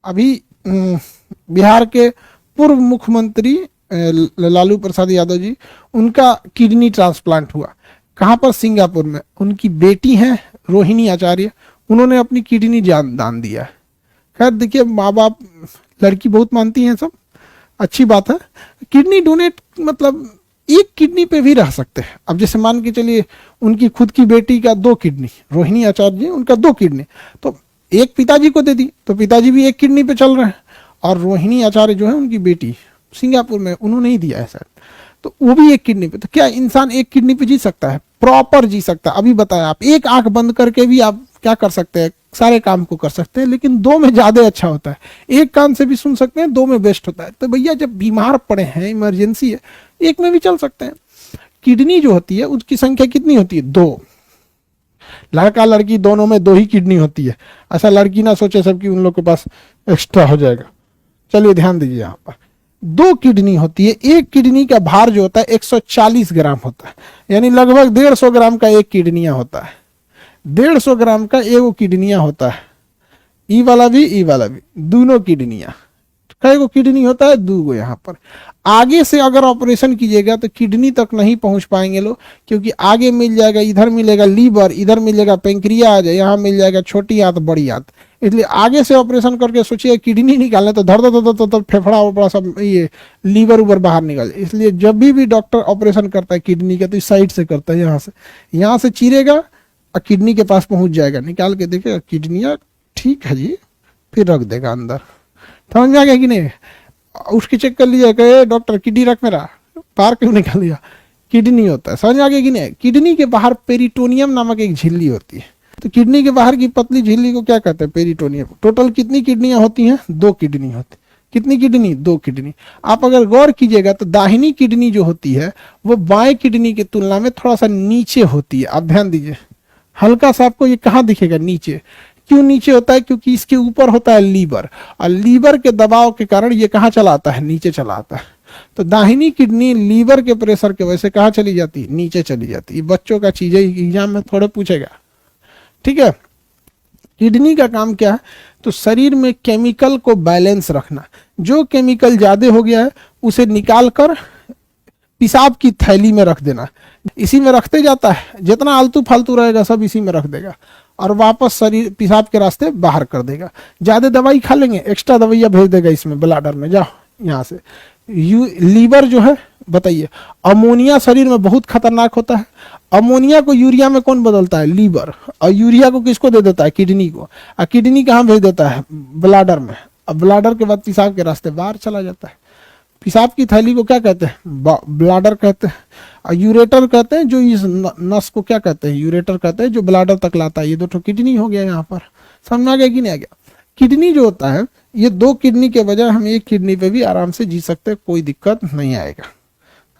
अभी बिहार के पूर्व मुख्यमंत्री लालू प्रसाद यादव जी, उनका किडनी ट्रांसप्लांट हुआ। कहाँ पर? सिंगापुर में। उनकी बेटी है रोहिणी आचार्य, उन्होंने अपनी किडनी दान दिया है। खैर देखिए, माँ बाप लड़की बहुत मानती हैं सब, अच्छी बात है। किडनी डोनेट मतलब एक किडनी पे भी रह सकते हैं। अब जैसे मान के चलिए उनकी खुद की बेटी का 2 किडनी, रोहिणी आचार्य जी उनका 2 किडनी, तो एक पिताजी को दे दी तो पिताजी भी एक किडनी पे चल रहे हैं, और रोहिणी आचार्य जो है उनकी बेटी सिंगापुर में, उन्होंने ही दिया है सर, तो वो भी एक किडनी पे। तो क्या इंसान एक किडनी पे जी सकता है? प्रॉपर जी सकता है। अभी बताया, आप एक आंख बंद करके भी आप क्या कर सकते हैं, सारे काम को कर सकते हैं, लेकिन 2 में ज्यादा अच्छा होता है। एक कान से भी सुन सकते हैं, 2 में बेस्ट होता है। तो भैया जब बीमार पड़े हैं, इमरजेंसी है, एक में भी चल सकते हैं। किडनी जो होती है उसकी संख्या कितनी होती है? 2। लड़का लड़की दोनों में 2 ही किडनी होती है। ऐसा लड़की ना सोचे सब कि उन लोग के पास एक्स्ट्रा हो जाएगा। चलिए ध्यान दीजिए, यहाँ पर 2 किडनी होती है। एक किडनी का भार जो होता है 140 ग्राम होता है, यानी लगभग 150 ग्राम का एक किडनिया होता है। 150 ग्राम का एगो किडनिया होता है। ई वाला भी दोनों किडनिया। कई गो किडनी होता है? 2 गो। यहाँ पर आगे से अगर ऑपरेशन कीजिएगा तो किडनी तक नहीं पहुंच पाएंगे लोग, क्योंकि आगे मिल जाएगा, इधर मिलेगा लीवर, इधर मिलेगा पेंक्रियाज, यहाँ मिल जाएगा छोटी आंत बड़ी आंत। इसलिए आगे से ऑपरेशन करके सोचिए किडनी निकालने तो धर धर फेफड़ा वफड़ा सब ये लीवर उबर बाहर निकाल। इसलिए जब भी डॉक्टर ऑपरेशन करता है किडनी का तो इस साइड से करता है, यहाँ से चीरेगा और किडनी के पास पहुंच जाएगा, निकाल के देखेगा किडनिया ठीक है जी, फिर रख देगा अंदर। समझ में आ गया कि नहीं? उसकी चेक कर लीजिए, कहे डॉक्टर किडनी रख मेरा, बाहर क्यों निकाल लिया? किडनी होता है। समझ में आ गया कि नहीं? किडनी के बाहर पेरिटोनियम नामक एक झिल्ली होती है। तो किडनी के बाहर की पतली झिल्ली को क्या कहते हैं? पेरिटोनियम। टोटल कितनी किडनियां होती हैं? 2 किडनी होती। कितनी किडनी? 2 किडनी। आप अगर गौर कीजिएगा तो दाहिनी किडनी जो होती है वो बाएं किडनी की तुलना में थोड़ा सा नीचे होती है। आप ध्यान दीजिए, हल्का सा आपको ये कहाँ दिखेगा? नीचे। क्यों नीचे होता है? क्योंकि इसके ऊपर होता है लीवर, और लीवर के दबाव के कारण ये कहाँ चला आता है? नीचे चला आता है। तो दाहिनी किडनी लीवर के प्रेशर के वजह से कहाँ चली जाती है? नीचे चली जाती है। बच्चों का चीजें एग्जाम में थोड़े पूछेगा, ठीक है। किडनी का काम क्या है? तो शरीर में केमिकल को बैलेंस रखना। जो केमिकल ज्यादा हो गया है उसे निकाल कर पेशाब की थैली में रख देना। इसी में रखते जाता है, जितना आलतू फालतू रहेगा सब इसी में रख देगा, और वापस शरीर पेशाब के रास्ते बाहर कर देगा। ज्यादा दवाई खा लेंगे, एक्स्ट्रा दवाइयाँ भेज देगा इसमें ब्लाडर में, जाओ यहाँ से। लीवर जो है, बताइए, अमोनिया शरीर में बहुत खतरनाक होता है। अमोनिया को यूरिया में कौन बदलता है? लीवर। और यूरिया को किसको दे देता है? किडनी को। और किडनी कहाँ भेज देता है? ब्लाडर में। अब ब्लाडर के बाद पेशाब के रास्ते बाहर चला जाता है। पेशाब की थैली को क्या कहते हैं? ब्लाडर कहते हैं। और यूरेटर कहते हैं जो इस नस को क्या कहते हैं? यूरेटर कहते हैं, जो ब्लाडर तक लाता है। ये 2 किडनी हो गया यहाँ पर। समझ में आ गया कि नहीं आ गया? किडनी जो होता है, ये 2 किडनी के बजाय हम एक किडनी पे भी आराम से जी सकते हैं, कोई दिक्कत नहीं आएगा।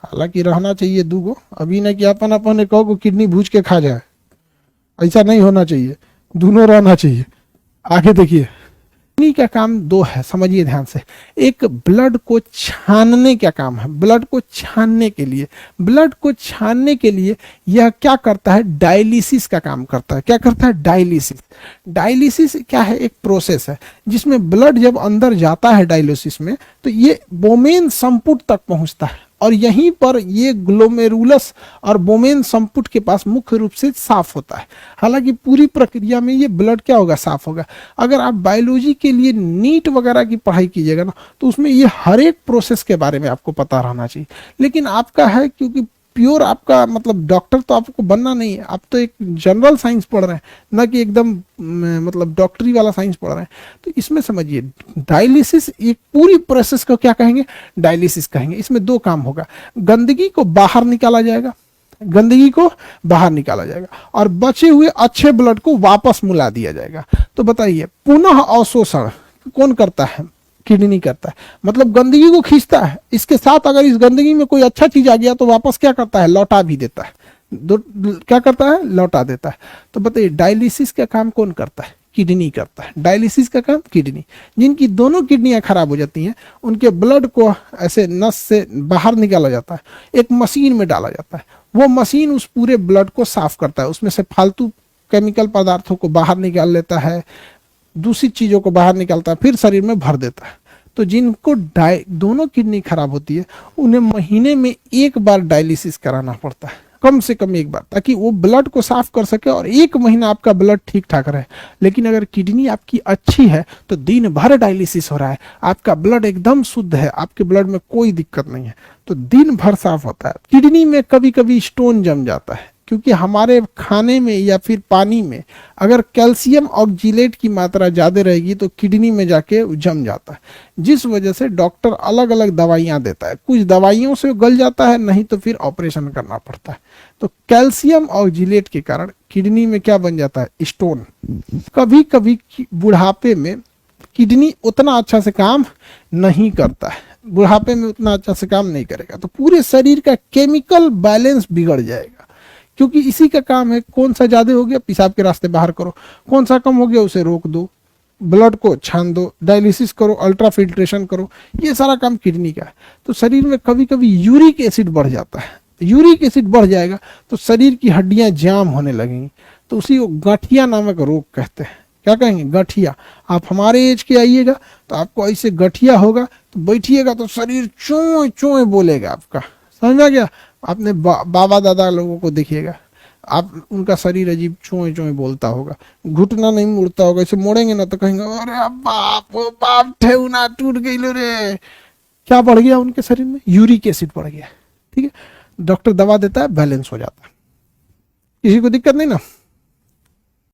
हालांकि रहना चाहिए 2 गो। अभी ना कि अपन अपन एक को किडनी भूज के खा जाए, ऐसा नहीं होना चाहिए, दोनों रहना चाहिए। आगे देखिए, किडनी का काम 2 है, समझिए ध्यान से। एक ब्लड को छानने का काम है। ब्लड को छानने के लिए यह क्या करता है? डायलिसिस का काम करता है। क्या करता है? डायलिसिस क्या है? एक प्रोसेस है जिसमें ब्लड जब अंदर जाता है डायलिसिस में, तो ये बोमेन संपुट तक पहुंचता है, और यहीं पर ये ग्लोमेरुलस और बोमेन संपुट के पास मुख्य रूप से साफ होता है। हालांकि पूरी प्रक्रिया में ये ब्लड क्या होगा? साफ होगा। अगर आप बायोलॉजी के लिए नीट वगैरह की पढ़ाई कीजिएगा ना, तो उसमें ये हर एक प्रोसेस के बारे में आपको पता रहना चाहिए। लेकिन आपका है, क्योंकि प्योर आपका मतलब डॉक्टर तो आपको बनना नहीं है, आप तो एक जनरल साइंस पढ़ रहे हैं, ना कि एकदम मतलब डॉक्टरी वाला साइंस पढ़ रहे हैं। तो इसमें समझिए, डायलिसिस, एक पूरी प्रोसेस को क्या कहेंगे? डायलिसिस कहेंगे। इसमें 2 काम होगा। गंदगी को बाहर निकाला जाएगा, और बचे हुए अच्छे ब्लड को वापस मिला दिया जाएगा। तो बताइए, पुनः अवशोषण कौन करता है? किडनी करता है। मतलब गंदगी को खींचता है, इसके साथ अगर इस गंदगी में कोई अच्छा चीज आ गया तो वापस क्या करता है? लौटा भी देता है। क्या करता है? लौटा देता है। तो बताइए, डायलिसिस का काम कौन करता है? किडनी करता है। डायलिसिस का काम किडनी। जिनकी दोनों किडनियां खराब हो जाती हैं, उनके ब्लड को ऐसे नस से बाहर निकाला जाता है, एक मशीन में डाला जाता है। वो मशीन उस पूरे ब्लड को साफ करता है, उसमें से फालतू केमिकल पदार्थों को बाहर निकाल लेता है, दूषित चीजों को बाहर निकालता है, फिर शरीर में भर देता है। तो जिनको दोनों किडनी खराब होती है उन्हें महीने में एक बार डायलिसिस कराना पड़ता है, कम से कम एक बार, ताकि वो ब्लड को साफ कर सके और एक महीना आपका ब्लड ठीक ठाक रहे। लेकिन अगर किडनी आपकी अच्छी है तो दिन भर डायलिसिस हो रहा है, आपका ब्लड एकदम शुद्ध है, आपके ब्लड में कोई दिक्कत नहीं है, तो दिन भर साफ होता है। किडनी में कभी कभी स्टोन जम जाता है, क्योंकि हमारे खाने में या फिर पानी में अगर कैल्शियम ऑक्जिलेट की मात्रा ज़्यादा रहेगी तो किडनी में जाके जम जाता है, जिस वजह से डॉक्टर अलग अलग दवाइयाँ देता है। कुछ दवाइयों से गल जाता है, नहीं तो फिर ऑपरेशन करना पड़ता है। तो कैल्शियम ऑक्जिलेट के कारण किडनी में क्या बन जाता है, स्टोन। कभी कभी बुढ़ापे में किडनी उतना अच्छा से काम नहीं करता है, बुढ़ापे में उतना अच्छा से काम नहीं करेगा, तो पूरे शरीर का केमिकल बैलेंस बिगड़ जाएगा। क्योंकि इसी का काम है, कौन सा ज्यादा हो गया पेशाब के रास्ते बाहर करो, कौन सा कम हो गया उसे रोक दो, ब्लड को छान दो, डायलिसिस करो, अल्ट्रा फिल्ट्रेशन करो, ये सारा काम किडनी का है। तो शरीर में कभी कभी यूरिक एसिड बढ़ जाता है, यूरिक एसिड बढ़ जाएगा तो शरीर की हड्डियां जाम होने लगेंगी, तो उसी को गठिया नामक रोग कहते हैं। क्या कहेंगे, गठिया। आप हमारे एज के आइएगा तो आपको ऐसे गठिया होगा, तो बैठिएगा तो शरीर चोए चोए बोलेगा आपका, समझ आ गया। आपने बाबा दादा लोगों को देखिएगा, आप उनका शरीर अजीब चोए चोए बोलता होगा, घुटना नहीं मुड़ता होगा, इसे मोड़ेंगे ना तो कहेंगे अरे बाप ओ बाप ठेहुना टूट गई लो रे। क्या बढ़ गया उनके शरीर में, यूरिक एसिड बढ़ गया। ठीक है, डॉक्टर दवा देता है, बैलेंस हो जाता है, किसी को दिक्कत नहीं ना।